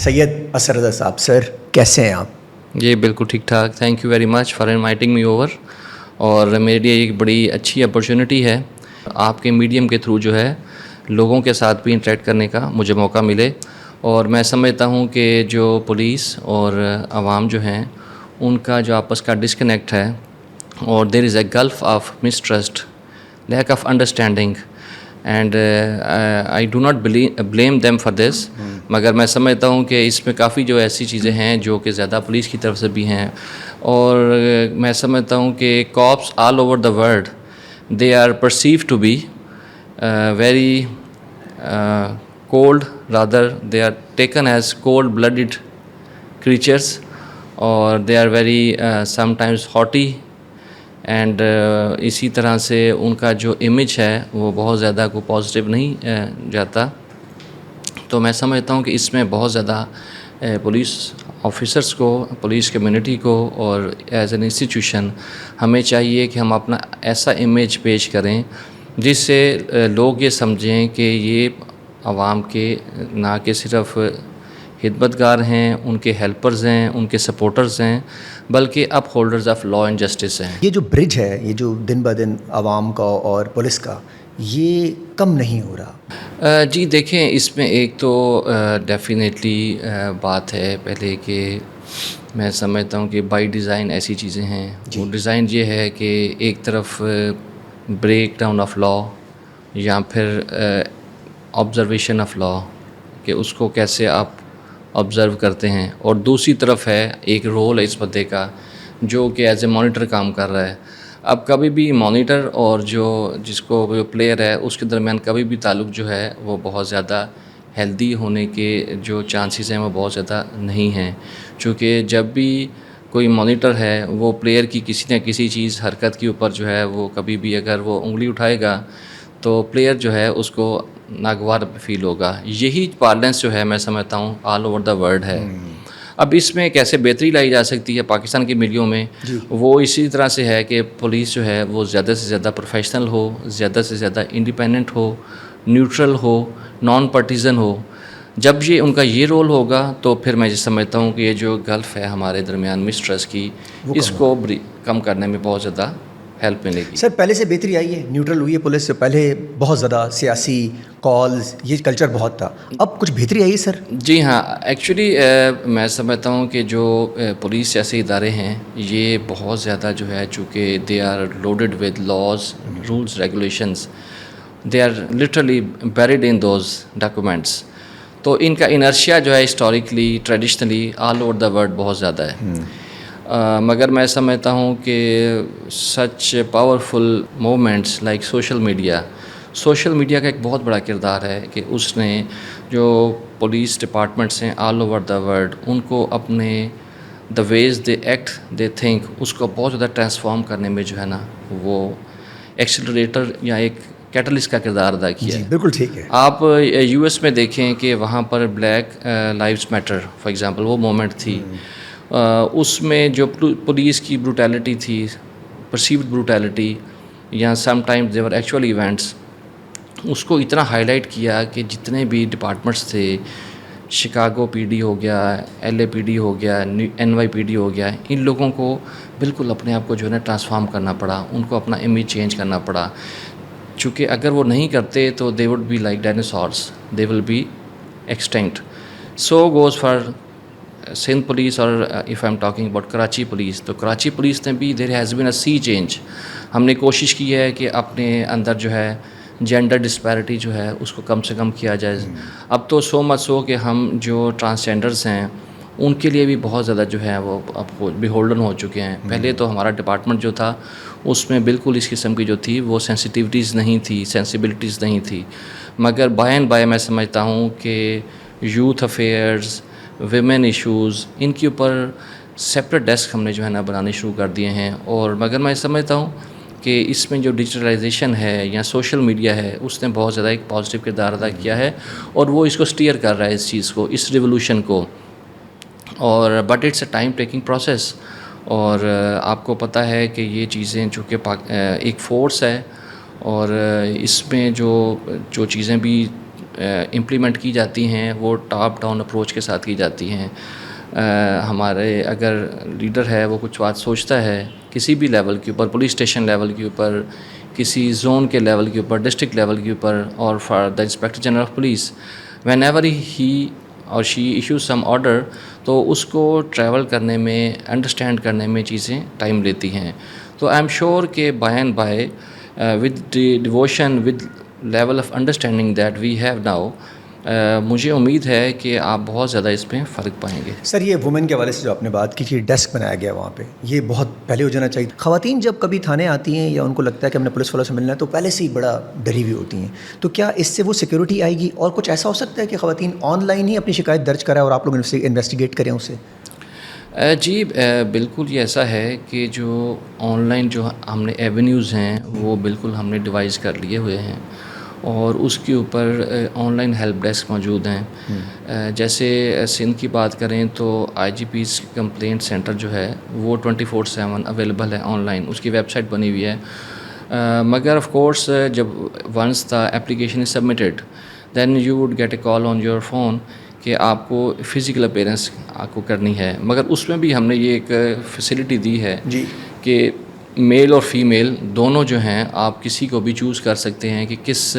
سید اثر رضا صاحب، سر کیسے ہیں آپ؟ جی بالکل ٹھیک ٹھاک. Thank you very much for inviting me over. اور میرے لیے ایک بڑی اچھی اپرچونٹی ہے آپ کے میڈیم کے تھرو جو ہے لوگوں کے ساتھ بھی انٹریکٹ کرنے کا مجھے موقع ملے. اور میں سمجھتا ہوں کہ جو پولیس اور عوام جو ہیں ان کا جو آپس کا ڈسکنیکٹ ہے اور there is a gulf of mistrust, lack of understanding, and I do not blame them for this. مگر میں سمجھتا ہوں کہ اس میں کافی جو ایسی چیزیں ہیں جو کہ زیادہ پولیس کی طرف سے بھی ہیں. اور میں سمجھتا ہوں کہ cops all over the world they are perceived to be very cold, rather they are taken as cold-blooded creatures, or they are very sometimes haughty, and اسی طرح سے ان کا جو امیج ہے وہ بہت زیادہ کو پازیٹیو نہیں جاتا. تو میں سمجھتا ہوں کہ اس میں بہت زیادہ پولیس آفیسرس کو, پولیس کمیونٹی کو اور ایز این انسٹیٹیوشن ہمیں چاہیے کہ ہم اپنا ایسا امیج پیش کریں جس سے لوگ یہ سمجھیں کہ یہ عوام کے نہ کہ صرف خدمتگار ہیں, ان کے ہیلپرز ہیں, ان کے سپورٹرز ہیں, بلکہ upholders of law and justice ہیں. یہ جو برج ہے, یہ جو دن بہ دن عوام کا اور پولیس کا, یہ کم نہیں ہو رہا؟ جی دیکھیں, اس میں ایک تو ڈیفینیٹلی بات ہے پہلے کہ میں سمجھتا ہوں کہ بائی ڈیزائن ایسی چیزیں ہیں. وہ ڈیزائن یہ ہے کہ ایک طرف بریک ڈاؤن آف لا یا پھر آبزرویشن آف لا کہ اس کو کیسے آپ آبزرو کرتے ہیں, اور دوسری طرف ہے ایک رول ہے اس بندے کا جو کہ ایز اے مانیٹر کام کر رہا ہے. اب کبھی بھی مانیٹر اور جس کو جو پلیئر ہے اس کے درمیان کبھی بھی تعلق جو ہے وہ بہت زیادہ ہیلدی ہونے کے جو چانسز ہیں وہ بہت زیادہ نہیں ہیں. چونکہ جب بھی کوئی مانیٹر ہے وہ پلیئر کی کسی نہ کسی چیز حرکت کے اوپر جو ہے وہ کبھی بھی اگر وہ انگلی اٹھائے گا تو پلیئر جو ہے اس کو ناگوار فیل ہوگا. یہی پارلنس جو ہے میں سمجھتا ہوں آل اوور دا ورلڈ ہے. اب اس میں کیسے بہتری لائی جا سکتی ہے پاکستان کے میڈیوں میں, وہ اسی طرح سے ہے کہ پولیس جو ہے وہ زیادہ سے زیادہ پروفیشنل ہو, زیادہ سے زیادہ انڈیپینڈنٹ ہو, نیوٹرل ہو, نان پارٹیزن ہو. جب یہ ان کا یہ رول ہوگا تو پھر میں یہ سمجھتا ہوں کہ یہ جو گلف ہے ہمارے درمیان مسٹرسٹ کی, اس کو کم کرنے میں بہت زیادہ ہیلپ ملے گی. سر پہلے سے بہتری آئی ہے, نیوٹرل ہوئی ہے پولیس سے, پہلے بہت زیادہ سیاسی کالز یہ کلچر بہت تھا, اب کچھ بہتری آئی ہے سر؟ جی ہاں, ایکچولی میں سمجھتا ہوں کہ جو پولیس جیسے ادارے ہیں یہ بہت زیادہ جو ہے چونکہ they are loaded with laws, rules, regulations, they are literally buried in those documents. تو ان کا انرشیا جو ہے historically traditionally all over the world بہت زیادہ ہے. مگر میں سمجھتا ہوں کہ such powerful movements like social media کا ایک بہت بڑا کردار ہے کہ اس نے جو پولیس ڈپارٹمنٹس ہیں آل اوور دا ورلڈ ان کو اپنے دا ویز دے ایکٹ دے تھنک اس کو بہت زیادہ ٹرانسفارم کرنے میں جو ہے نا وہ ایکسلریٹر یا ایک کیٹلسٹ کا کردار ادا کیا ہے. بالکل ٹھیک ہے. آپ یو ایس میں دیکھیں کہ وہاں پر Black Lives Matter for example وہ مومنٹ تھی, اس میں جو پولیس کی بروٹیلٹی تھی, پرسیوڈ بروٹیلٹی یا سم ٹائمز دیور ایکچوئل ایونٹس, اس کو اتنا ہائی لائٹ کیا کہ جتنے بھی ڈپارٹمنٹس تھے, شکاگو پی ڈی ہو گیا, ایل اے پی ڈی ہو گیا, این وائی پی ڈی ہو گیا, ان لوگوں کو بالکل اپنے آپ کو جو ہے نا ٹرانسفارم کرنا پڑا, ان کو اپنا امیج چینج کرنا پڑا. چونکہ اگر وہ نہیں کرتے تو they would be like dinosaurs, they will be extinct. So goes for Sindh police, اور if I am talking about Karachi police, تو کراچی پولیس نے بھی there has been a C change. ہم نے کوشش کی ہے کہ اپنے اندر جو ہے جینڈر ڈسپیرٹی جو ہے اس کو کم سے کم کیا جائے. اب تو سو مچ سو کہ ہم جو ٹرانسجینڈرز ہیں ان کے لیے بھی بہت زیادہ جو ہے وہ اب بیہولڈن ہو چکے ہیں. پہلے تو ہمارا ڈپارٹمنٹ جو تھا اس میں بالکل اس قسم کی جو تھی وہ سینسٹیوٹیز نہیں تھی, سینسیبلٹیز نہیں تھی. مگر بائی اینڈ بائی میں سمجھتا ہوں کہ یوتھ افیئرز, ویمن ایشوز, ان کے اوپر سیپریٹ ڈیسک ہم نے جو ہے نا بنانے شروع کر دیے ہیں. اور مگر میں سمجھتا ہوں کہ اس میں جو ڈیجیٹلائزیشن ہے یا سوشل میڈیا ہے اس نے بہت زیادہ ایک پازیٹیو کردار ادا کیا ہے, اور وہ اس کو اسٹیئر کر رہا ہے اس چیز کو, اس ریولوشن کو. اور but it's a time taking process. اور آپ کو پتہ ہے کہ یہ چیزیں جو کہ ایک فورس ہے, اور اس میں جو چیزیں بھی امپلیمنٹ کی جاتی ہیں وہ ٹاپ ڈاؤن اپروچ کے ساتھ کی جاتی ہیں. ہمارے اگر لیڈر ہے وہ کچھ بات سوچتا ہے کسی بھی لیول کے اوپر, پولیس اسٹیشن لیول کے اوپر, کسی زون کے لیول کے اوپر, ڈسٹرکٹ لیول کے اوپر, اور for the inspector general of police when ever ہی اور شی ایشوز سم آرڈر, تو اس کو ٹریول کرنے میں, انڈرسٹینڈ کرنے میں چیزیں ٹائم لیتی ہیں. تو آئی ایم شیور کہ by and by with devotion, with level of understanding that we have now, مجھے امید ہے کہ آپ بہت زیادہ اس میں فرق پائیں گے. سر یہ وومن کے حوالے سے جو آپ نے بات کی تھی, ڈیسک بنایا گیا وہاں پہ, یہ بہت پہلے ہو جانا چاہیے. خواتین جب کبھی تھانے آتی ہیں یا ان کو لگتا ہے کہ ہم نے پولیس والوں سے ملنا ہے تو پہلے سے ہی بڑا ڈری ہوئی ہوتی ہیں, تو کیا اس سے وہ سیکورٹی آئے گی؟ اور کچھ ایسا ہو سکتا ہے کہ خواتین آن لائن ہی اپنی شکایت درج کرائے اور آپ لوگ انویسٹیگیٹ کریں اسے؟ جی بالکل یہ ایسا ہے کہ جو آن لائن جو ہم نے ایونیوز ہیں وہ بالکل ہم نے ڈیوائز کر لیے ہوئے ہیں, اور اس کے اوپر آن لائن ہیلپ ڈیسک موجود ہیں. جیسے سندھ کی بات کریں تو آئی جی پیز کمپلینٹ سینٹر جو ہے وہ 24/7 اویلیبل ہے آن لائن, اس کی ویب سائٹ بنی ہوئی ہے. مگر آف کورس جب once the application is submitted then you would get a call on your phone کہ آپ کو فزیکل اپیرنس آپ کو کرنی ہے. مگر اس میں بھی ہم نے یہ ایک فیسلٹی دی ہے جی کہ میل اور فیمیل دونوں جو ہیں آپ کسی کو بھی چوز کر سکتے ہیں کہ کس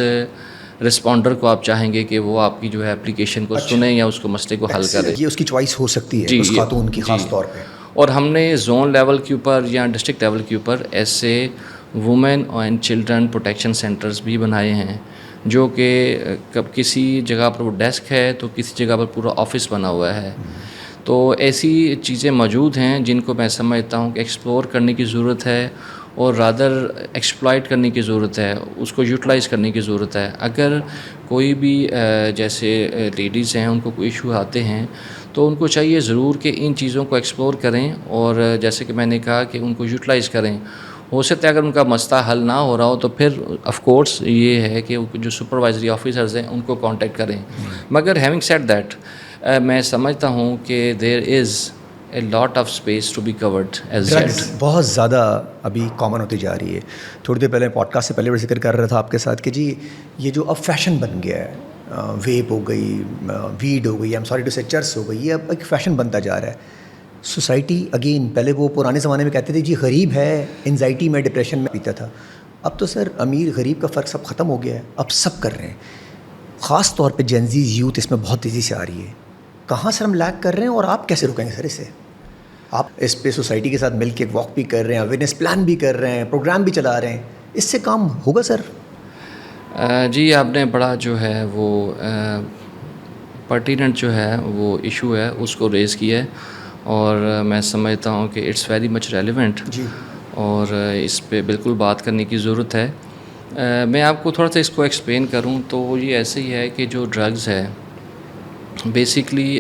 رسپونڈر کو آپ چاہیں گے کہ وہ آپ کی جو ہے اپلیکیشن کو سنیں یا اس کو مسئلے کو حل کرے. یہ اس کی چوائس ہو سکتی ہے اس خاتون کی خاص طور پہ. اور ہم نے زون لیول کے اوپر یا ڈسٹرکٹ لیول کے اوپر ایسے women and children protection centres بھی بنائے ہیں جو کہ کسی جگہ پر وہ ڈیسک ہے تو کسی جگہ پر پورا آفس بنا ہوا ہے. تو ایسی چیزیں موجود ہیں جن کو میں سمجھتا ہوں کہ ایکسپلور کرنے کی ضرورت ہے اور رادر ایکسپلائٹ کرنے کی ضرورت ہے, اس کو یوٹیلائز کرنے کی ضرورت ہے. اگر کوئی بھی جیسے لیڈیز ہیں ان کو کوئی ایشو آتے ہیں تو ان کو چاہیے ضرور کہ ان چیزوں کو ایکسپلور کریں, اور جیسے کہ میں نے کہا کہ ان کو یوٹیلائز کریں. ہو سکتا ہے اگر ان کا مسئلہ حل نہ ہو رہا ہو تو پھر آف کورس یہ ہے کہ جو سپروائزری آفیسرز ہیں ان کو کانٹیکٹ کریں. مگر ہیونگ سیڈ دیٹ میں سمجھتا ہوں کہ there is a lot of space to be covered as yet. بہت زیادہ ابھی کامن ہوتی جا رہی ہے. تھوڑی دیر پہلے پوڈ کاسٹ سے پہلے بھی ذکر کر رہا تھا آپ کے ساتھ کہ جی یہ جو اب فیشن بن گیا ہے, ویپ ہو گئی, ویڈ ہو گئی, ایم سوری ٹو سے چرس ہو گئی, یہ اب ایک فیشن بنتا جا رہا ہے. سوسائٹی اگین پہلے وہ پرانے زمانے میں کہتے تھے جی غریب ہے انزائٹی میں ڈپریشن میں پیتا تھا, اب تو سر امیر غریب کا فرق سب ختم ہو گیا ہے, اب سب کر رہے ہیں. خاص طور پہ جینزیز یوتھ اس میں بہت تیزی سے آ رہی ہے. کہاں سر ہم لیک کر رہے ہیں اور آپ کیسے رکیں گے سر اسے؟ آپ اس پہ سوسائٹی کے ساتھ مل کے واک بھی کر رہے ہیں, اویئرنیس پلان بھی کر رہے ہیں, پروگرام بھی چلا رہے ہیں, اس سے کام ہوگا سر؟ جی آپ نے بڑا جو ہے وہ پرٹیننٹ جو ہے وہ ایشو ہے اس کو ریز کیا ہے, اور میں سمجھتا ہوں کہ اٹس ویری مچ ریلیونٹ جی, اور اس پہ بالکل بات کرنے کی ضرورت ہے. میں آپ کو تھوڑا سا اس کو ایکسپلین کروں تو یہ ایسے ہی ہے کہ جو ڈرگز ہے بیسکلی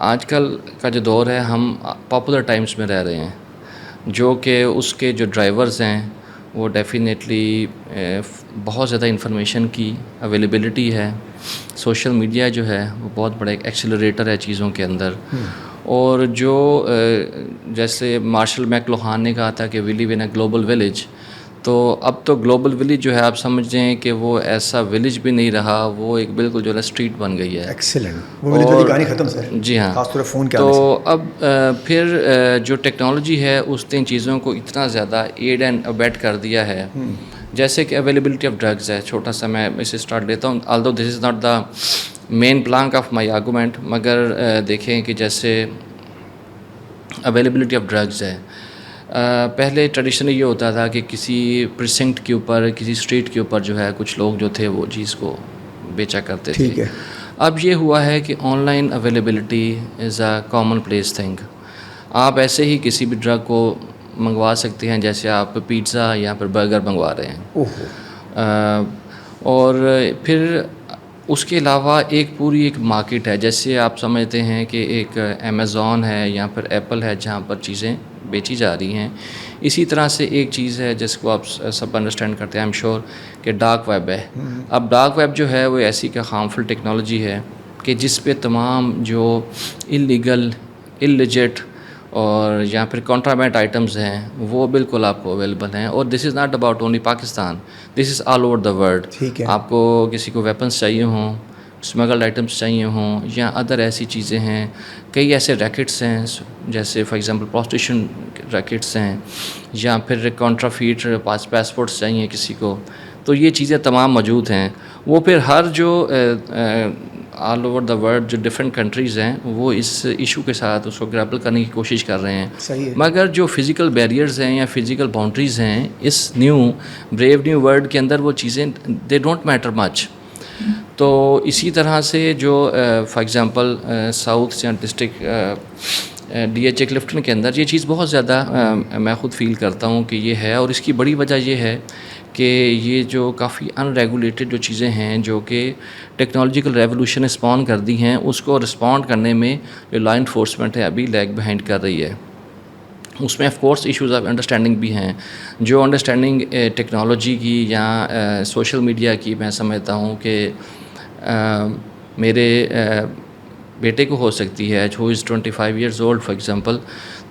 آج کل کا جو دور ہے ہم پاپولر ٹائمز میں رہ رہے ہیں, جو کہ اس کے جو ڈرائیورز ہیں وہ ڈیفینیٹلی بہت زیادہ انفارمیشن کی اویلیبلٹی ہے. سوشل میڈیا جو ہے وہ بہت بڑا ایک ایکسیلریٹر ہے چیزوں کے اندر. اور جو جیسے مارشل میکلوہان نے کہا تھا کہ وی لیو ان اے گلوبل ولیج, تو اب تو گلوبل ولیج جو ہے آپ سمجھ جائیں کہ وہ ایسا ولیج بھی نہیں رہا, وہ ایک بالکل جو ہے اسٹریٹ بن گئی ہے. ایکسیلنٹ, وہ ولیج والی کہانی ختم سر. جی ہاں, خاص طور پر فون کے تو آنے سے. اب پھر جو ٹیکنالوجی ہے اس نے چیزوں کو اتنا زیادہ ایڈ اینڈ ابیٹ کر دیا ہے, جیسے کہ اویلیبلٹی آف ڈرگز ہے. چھوٹا سا میں اسے اسٹارٹ لیتا ہوں, although this is not the main plank of my argument, مگر دیکھیں کہ جیسے اویلیبلٹی آف ڈرگز ہے. پہلے ٹریڈیشنلی یہ ہوتا تھا کہ کسی پریسنکٹ کے اوپر, کسی اسٹریٹ کے اوپر جو ہے کچھ لوگ جو تھے وہ چیز کو بیچا کرتے تھے. ٹھیک ہے. اب یہ ہوا ہے کہ on line availability is a common place thing. آپ ایسے ہی کسی بھی ڈرگ کو منگوا سکتے ہیں جیسے آپ پیزا یا پھر برگر منگوا رہے ہیں. اور پھر اس کے علاوہ ایک پوری ایک مارکیٹ ہے, جیسے آپ سمجھتے ہیں کہ ایک امیزون ہے یا پھر ایپل ہے جہاں پر چیزیں بیچی جا رہی ہیں. اسی طرح سے ایک چیز ہے جس کو آپ سب انڈرسٹینڈ کرتے ہیں آئی ایم شیور کہ ڈارک ویب ہے. اب ڈارک ویب جو ہے وہ ایسی کا ہارمفل ٹیکنالوجی ہے کہ جس پہ تمام جو انلیگل, انلیجٹ اور یا پھر کانٹرابینڈ آئٹمز ہیں وہ بالکل آپ کو اویلیبل ہیں. اور this is not about only Pakistan, this is all over the world. ٹھیک ہے. آپ کو کسی کو ویپنس چاہیے ہوں, اسمگلڈ آئٹمس چاہیے ہوں, یا ادر ایسی چیزیں ہیں, کئی ایسے ریکٹس ہیں جیسے فار ایگزامپل پروسٹیوشن ریکٹس ہیں, یا پھر کانٹرافیٹ پاسپورٹس چاہیے کسی کو, تو یہ چیزیں تمام موجود ہیں. وہ پھر ہر جو آل اوور دا ورلڈ جو ڈفرینٹ کنٹریز ہیں وہ اس ایشو کے ساتھ اس کو گریپل کرنے کی کوشش کر رہے ہیں. صحیح ہے. مگر جو فزیکل بیریئرز ہیں یا فزیکل باؤنڈریز ہیں اس بریو نیو ورلڈ کے اندر, وہ چیزیں دے ڈونٹ میٹر مچ. تو اسی طرح سے جو for example south central district DHA Clifton کے اندر یہ چیز بہت زیادہ میں خود فیل کرتا ہوں کہ یہ ہے. اور اس کی بڑی وجہ یہ ہے کہ یہ جو کافی ان ریگولیٹڈ جو چیزیں ہیں جو کہ ٹیکنالوجیکل ریولوشن نے اسپان کر دی ہیں, اس کو رسپونڈ کرنے میں جو لا انفورسمنٹ ہے ابھی لیگ بہائنڈ کر رہی ہے. اس میں of course issues of understanding بھی ہیں. جو انڈرسٹینڈنگ ٹیکنالوجی کی یا سوشل میڈیا کی میں سمجھتا ہوں کہ میرے بیٹے کو ہو سکتی ہے, جو از 25 ایئرز اولڈ فار ایگزامپل,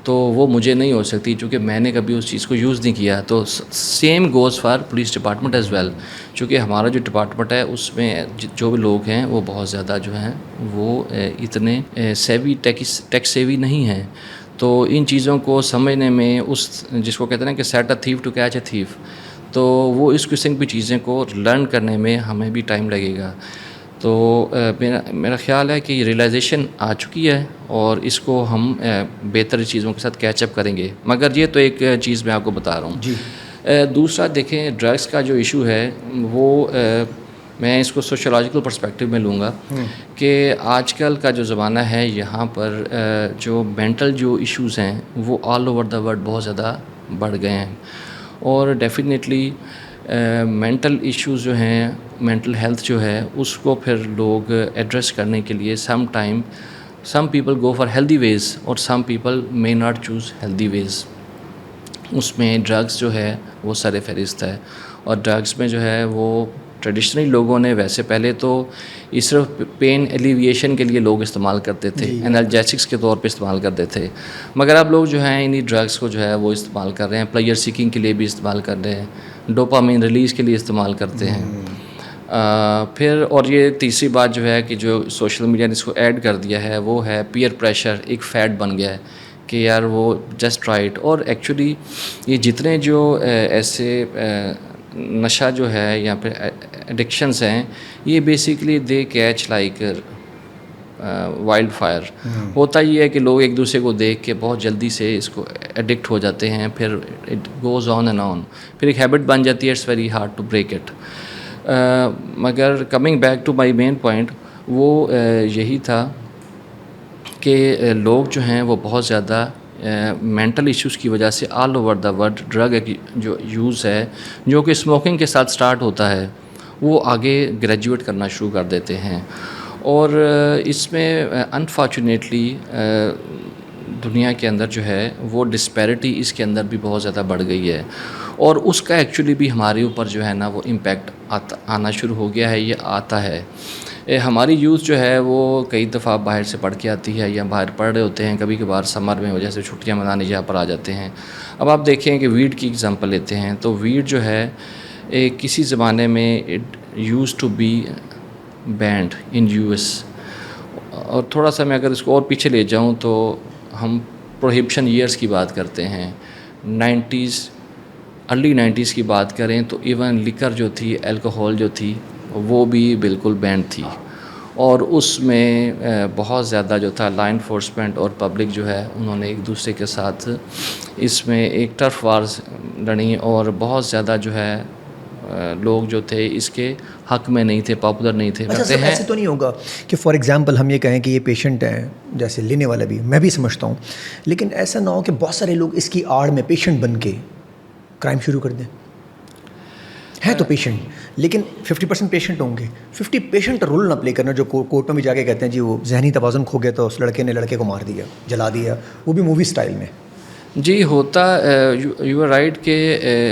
تو وہ مجھے نہیں ہو سکتی چونکہ میں نے کبھی اس چیز کو یوز نہیں کیا. تو same goes for police department as well, چونکہ ہمارا جو ڈپارٹمنٹ ہے اس میں جو بھی لوگ ہیں وہ بہت زیادہ جو ہیں وہ اتنے ٹیک سیوی نہیں ہیں. تو ان چیزوں کو سمجھنے میں اس جس کو کہتے ہیں نا کہ set a thief to catch a thief, تو وہ اس قسم کی چیزیں کو لرن کرنے میں ہمیں بھی ٹائم لگے گا. تو میرا خیال ہے کہ یہ ریئلائزیشن آ چکی ہے اور اس کو ہم بہتر چیزوں کے ساتھ کیچ اپ کریں گے. مگر یہ تو ایک چیز میں آپ کو بتا رہا ہوں. جی. دوسرا دیکھیں, ڈرگس کا جو ایشو ہے وہ میں اس کو سوشولوجیکل پرسپیکٹیو میں لوں گا کہ آج کل کا جو زمانہ ہے یہاں پر جو مینٹل جو ایشوز ہیں وہ آل اوور دا ورلڈ بہت زیادہ بڑھ گئے ہیں. اور ڈیفینیٹلی مینٹل ایشوز جو ہیں, مینٹل ہیلتھ جو ہے اس کو پھر لوگ ایڈریس کرنے کے لیے some people go for healthy ways اور some people may not choose healthy ways. اس میں ڈرگس جو ہے وہ سر فہرست ہے. اور ڈرگس میں جو ہے وہ ٹریڈیشنلی لوگوں نے ویسے پہلے تو یہ صرف پین ایلیویشن کے لیے لوگ استعمال کرتے تھے, انالجیسکس کے طور پہ استعمال کرتے تھے. مگر اب لوگ جو ہیں انہی ڈرگس کو جو ہے وہ استعمال کر رہے ہیں, پلیئر سیکنگ کے لیے بھی استعمال کر رہے ہیں, ڈوپامین ریلیز کے لیے استعمال کرتے ہیں. پھر اور یہ تیسری بات جو ہے کہ جو سوشل میڈیا نے اس کو ایڈ کر دیا ہے وہ ہے پیئر پریشر. ایک فیٹ بن گیا ہے کہ یار وہ جسٹ رائٹ. اور ایکچولی یہ جتنے جو ایسے نشہ جو ہے یا پھر ایڈکشنز ہیں یہ basically they catch like wildfire. ہوتا یہ ہے کہ لوگ ایک دوسرے کو دیکھ کے بہت جلدی سے اس کو ایڈکٹ ہو جاتے ہیں, پھر it goes on and on, پھر ایک ہیبٹ بن جاتی ہے. It's very hard to break it. مگر coming back to my main point, وہ یہی تھا کہ لوگ جو ہیں وہ بہت زیادہ مینٹل ایشوز کی وجہ سے آل اوور دا ورلڈ ڈرگ جو یوز ہے جو کہ اسموکنگ کے ساتھ سٹارٹ ہوتا ہے وہ آگے گریجویٹ کرنا شروع کر دیتے ہیں. اور اس میں انفارچونیٹلی دنیا کے اندر جو ہے وہ ڈسپیرٹی اس کے اندر بھی بہت زیادہ بڑھ گئی ہے. اور اس کا ایکچولی بھی ہمارے اوپر جو ہے نا وہ امپیکٹ آنا شروع ہو گیا ہے, یہ آتا ہے. ہماری یوتھ جو ہے وہ کئی دفعہ باہر سے پڑھ کے آتی ہے یا باہر پڑھ رہے ہوتے ہیں, کبھی کبھار سمر میں وجہ سے چھٹیاں منانے یہاں پر آ جاتے ہیں. اب آپ دیکھیں کہ ویڈ کی اگزامپل لیتے ہیں تو ویڈ جو ہے کسی زمانے میں it used to be banned in US. اور تھوڑا سا میں اگر اس کو اور پیچھے لے جاؤں تو ہم پروہیبشن ایئرس کی بات کرتے ہیں, 90s ارلی 90s کی بات کریں تو ایون لیکر جو تھی, الکوہول جو تھی وہ بھی بالکل بینڈ تھی. اور اس میں بہت زیادہ جو تھا لا انفورسمنٹ اور پبلک جو ہے انہوں نے ایک دوسرے کے ساتھ اس میں ایک ٹرف وارز لڑیں اور بہت زیادہ جو ہے لوگ جو تھے اس کے حق میں نہیں تھے, پاپولر نہیں تھے. اچھا ایسے تو نہیں ہوگا کہ فار ایگزامپل ہم یہ کہیں کہ یہ پیشنٹ ہیں, جیسے لینے والا بھی میں بھی سمجھتا ہوں, لیکن ایسا نہ ہو کہ بہت سارے لوگ اس کی آڑ میں پیشنٹ بن کے کرائم شروع کر دیں. ہے تو پیشنٹ لیکن 50% پیشنٹ ہوں گے, 50 پیشنٹ رول نہ پلے کرنا جو کورٹ میں بھی جا کے کہتے ہیں جی وہ ذہنی توازن کھو گیا تو اس لڑکے نے لڑکے کو مار دیا, جلا دیا, وہ بھی مووی سٹائل میں. جی ہوتا یو آر رائٹ کہ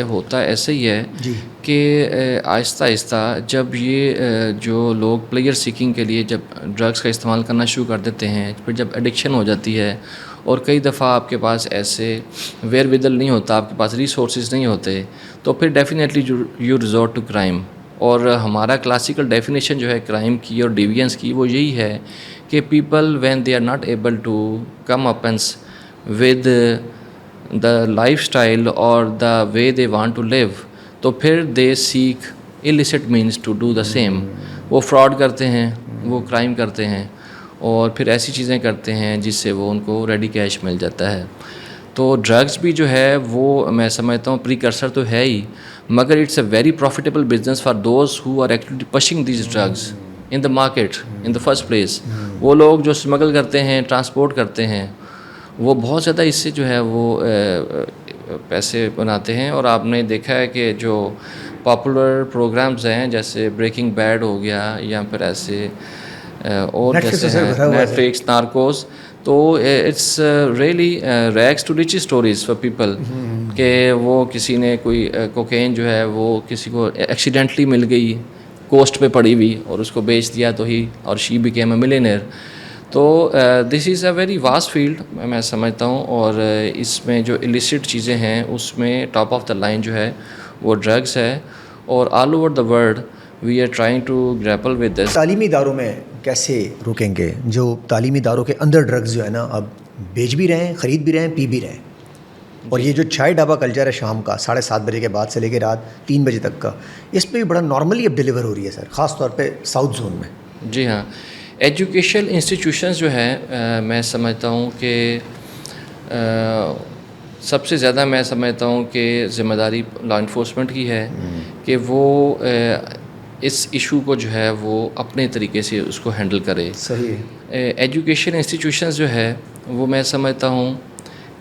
ہوتا ایسا ہی ہے جی کہ آہستہ آہستہ جب یہ جو لوگ پلیئر سیکنگ کے لیے جب ڈرگس کا استعمال کرنا شروع کر دیتے ہیں، پھر جب ایڈکشن ہو جاتی ہے اور کئی دفعہ آپ کے پاس ایسے ویئر ودل نہیں ہوتا، آپ کے پاس ریسورسز نہیں ہوتے، تو پھر definitely you resort to crime. اور ہمارا کلاسیکل ڈیفینیشن جو ہے کرائم کی اور ڈیوینس کی وہ یہی ہے کہ people when they are not able to come اپنس ود دا لائف اسٹائل اور the way they want to live, تو پھر they seek illicit means to do the same. وہ فراڈ کرتے ہیں، وہ کرائم کرتے ہیں، اور پھر ایسی چیزیں کرتے ہیں جس سے وہ ان کو ریڈی کیش مل جاتا ہے. تو ڈرگس بھی جو ہے وہ میں سمجھتا ہوں پری کرسر تو ہے ہی، مگر it's a very profitable business for those who are actually pushing these drugs in the market in the first place. وہ لوگ جو اسمگل کرتے ہیں، ٹرانسپورٹ کرتے ہیں، وہ بہت زیادہ اس سے جو ہے وہ پیسے بناتے ہیں. اور آپ نے دیکھا ہے کہ جو پاپولر پروگرامز ہیں جیسے بریکنگ بیڈ ہو گیا یا پھر ایسے اور جیسے ہیں نیٹ فلکس، نارکوز، تو it's really rags to riches stories for people کہ وہ کسی نے کوئی کوکین جو ہے وہ کسی کو ایکسیڈنٹلی مل گئی کوسٹ پہ پڑی ہوئی اور اس کو بیچ دیا تو ہی اور شی بیکیم اے ملینئر. تو دس از اے ویری واسٹ فیلڈ میں سمجھتا ہوں، اور اس میں جو illicit چیزیں ہیں اس میں ٹاپ آف دا لائن جو ہے وہ ڈرگس ہے، اور all over the world we are trying to grapple with this. تعلیمی اداروں میں کیسے روکیں گے جو تعلیمی اداروں کے اندر ڈرگز جو ہے نا اب بیچ بھی رہے ہیں، خرید بھی رہے ہیں، پی بھی رہے ہیں؟ اور یہ جو چائے ڈھابا کلچر ہے شام کا 7:30 بجے کے بعد سے لے کے رات 3 بجے تک کا، اس پہ بھی بڑا نارملی اب ڈیلیور ہو رہی ہے سر، خاص طور پہ ساؤتھ زون میں. جی ہاں، ایجوکیشن انسٹیٹیوشنز جو ہیں میں سمجھتا ہوں کہ سب سے زیادہ میں سمجھتا ہوں کہ ذمہ داری لا انفورسمنٹ کی ہے کہ وہ اس ایشو کو جو ہے وہ اپنے طریقے سے اس کو ہینڈل کرے. صحیح ہے. ایجوکیشن انسٹیٹیوشنز جو ہے وہ میں سمجھتا ہوں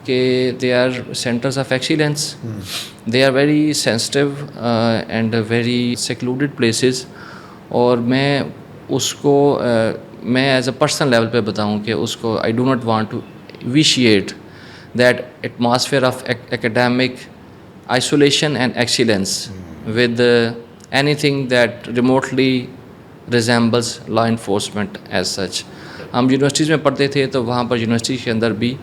کہ they are centres of excellence, they are very sensitive and very secluded places. اور میں اس کو میں ایز اے پرسنل لیول پہ بتاؤں کہ اس کو I do not want to vitiate that atmosphere of academic isolation and excellence with anything that remotely resembles law enforcement as such. ہم یونیورسٹیز میں پڑھتے تھے تو وہاں پر یونیورسٹی کے اندر بھی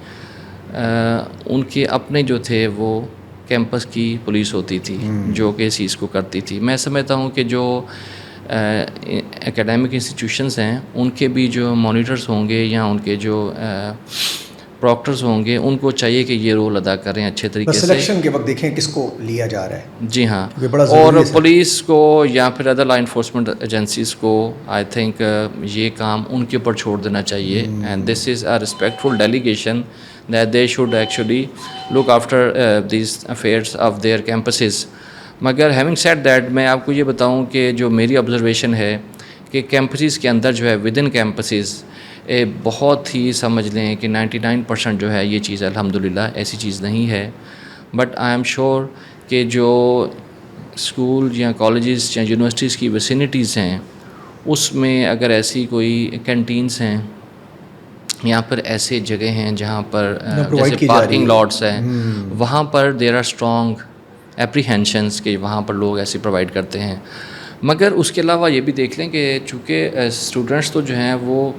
ان کے اپنے جو تھے وہ کیمپس کی پولیس ہوتی تھی جو کہ اس چیز کو کرتی تھی. میں سمجھتا ہوں کہ جو اکیڈیمک انسٹیٹیوشنز ہیں ان کے بھی جو مانیٹرز ہوں گے یا ان کے جو پروکٹرز ہوں گے ان کو چاہیے کہ یہ رول ادا کریں اچھے طریقے سے. سلیکشن کے وقت دیکھیں کس کو لیا جا رہا ہے. جی ہاں، اور پولیس کو یا پھر ادر لا انفورسمنٹ ایجنسیز کو آئی تھنک یہ کام ان کے اوپر چھوڑ دینا چاہیے. And this is a respectful delegation that they should actually look after these affairs of their campuses. مگر having said that میں آپ کو یہ بتاؤں کہ جو میری آبزرویشن ہے کہ کیمپسز کے اندر جو ہے ود ان کیمپسز بہت ہی سمجھ لیں کہ 99% جو ہے یہ چیز الحمدللہ ایسی چیز نہیں ہے. بٹ آئی ایم شیور کہ جو اسکول یا کالجز یا یونیورسٹیز کی ویسینٹیز ہیں اس میں اگر ایسی کوئی کینٹینس ہیں یا پھر ایسے جگہ ہیں جہاں پر جیسے پارکنگ لاٹس ہیں وہاں پر دیر آر اسٹرانگ اپریہینشنس کہ وہاں پر لوگ ایسے پرووائڈ کرتے ہیں. مگر اس کے علاوہ یہ بھی دیکھ لیں کہ چونکہ اسٹوڈنٹس تو جو ہیں وہ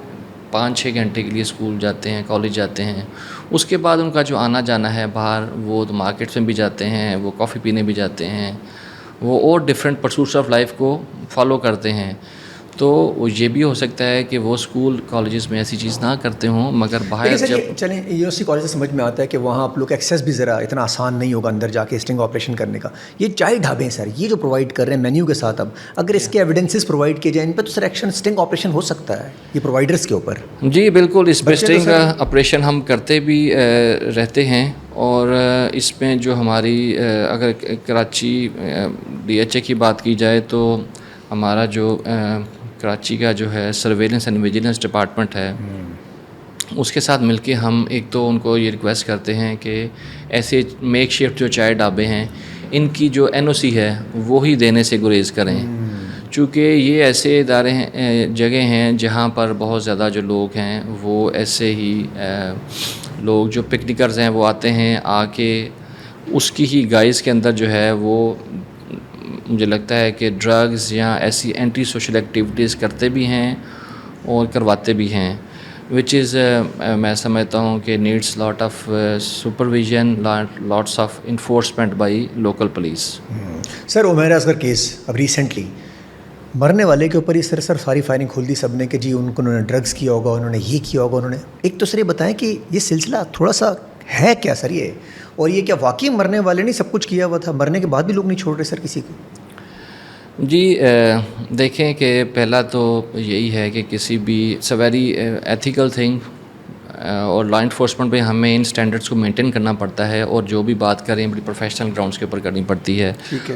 5-6 گھنٹے کے لیے اسکول جاتے ہیں، کالج جاتے ہیں، اس کے بعد ان کا جو آنا جانا ہے باہر وہ تو مارکیٹس میں بھی جاتے ہیں، وہ کافی پینے بھی جاتے ہیں، وہ اور ڈفرینٹ پرسوٹس آف لائف کو فالو کرتے ہیں. تو یہ بھی ہو سکتا ہے کہ وہ اسکول کالجز میں ایسی چیز نہ کرتے ہوں مگر باہر جب چلیں یونیورسٹی کالج سے سمجھ میں آتا ہے کہ وہاں آپ لوگ ایکسیس بھی ذرا اتنا آسان نہیں ہوگا اندر جا کے اسٹنگ آپریشن کرنے کا. یہ چائے ڈھابے ہیں سر یہ جو پرووائڈ کر رہے ہیں مینیو کے ساتھ، اب اگر اس کے ایویڈنسز پرووائڈ کیے جائیں ان پہ تو سر ایکشن اسٹنگ آپریشن ہو سکتا ہے یہ پرووائڈرس کے اوپر. جی بالکل، اس پہ اسٹنگ آپریشن ہم کرتے بھی رہتے ہیں. اور اس میں جو ہماری اگر کراچی DHA کی بات کی جائے تو ہمارا جو کراچی کا جو ہے سرویلنس اینڈ ویجیلنس ڈپارٹمنٹ ہے اس کے ساتھ مل کے ہم ایک تو ان کو یہ ریکویسٹ کرتے ہیں کہ ایسے میک شفٹ جو چائے ڈھابے ہیں ان کی جو NOC ہے وہی دینے سے گریز کریں، چونکہ یہ ایسے ادارے ہیں جگہ ہیں جہاں پر بہت زیادہ جو لوگ ہیں وہ ایسے ہی لوگ جو پکنکرز ہیں وہ آتے ہیں، آ کے اس کی ہی گائز کے اندر جو ہے وہ مجھے لگتا ہے کہ ڈرگز یا ایسی اینٹی سوشل ایکٹیویٹیز کرتے بھی ہیں اور کرواتے بھی ہیں، وچ از میں سمجھتا ہوں کہ needs lot of supervision, lots of enforcement by local police. Sir Umair Asghar case اب ریسنٹلی مرنے والے کے اوپر ہی سر ساری فائرنگ کھول دی سب نے کہ جی ان کو انہوں نے ڈرگس کیا ہوگا، انہوں نے یہ کیا ہوگا، انہوں نے ایک تو سر یہ بتائیں کہ یہ سلسلہ تھوڑا سا ہے کیا سر یہ، اور یہ کیا واقعی مرنے والے نہیں سب کچھ کیا ہوا تھا، مرنے کے بعد بھی لوگ نہیں چھوڑ رہے سر کسی کو؟ جی دیکھیں کہ پہلا تو یہی ہے کہ کسی بھی it's a very ethical thing, اور لا انفورسمنٹ پہ ہمیں ان اسٹینڈرڈس کو مینٹین کرنا پڑتا ہے، اور جو بھی بات کریں بڑی پروفیشنل گراؤنڈس کے اوپر کرنی پڑتی ہے.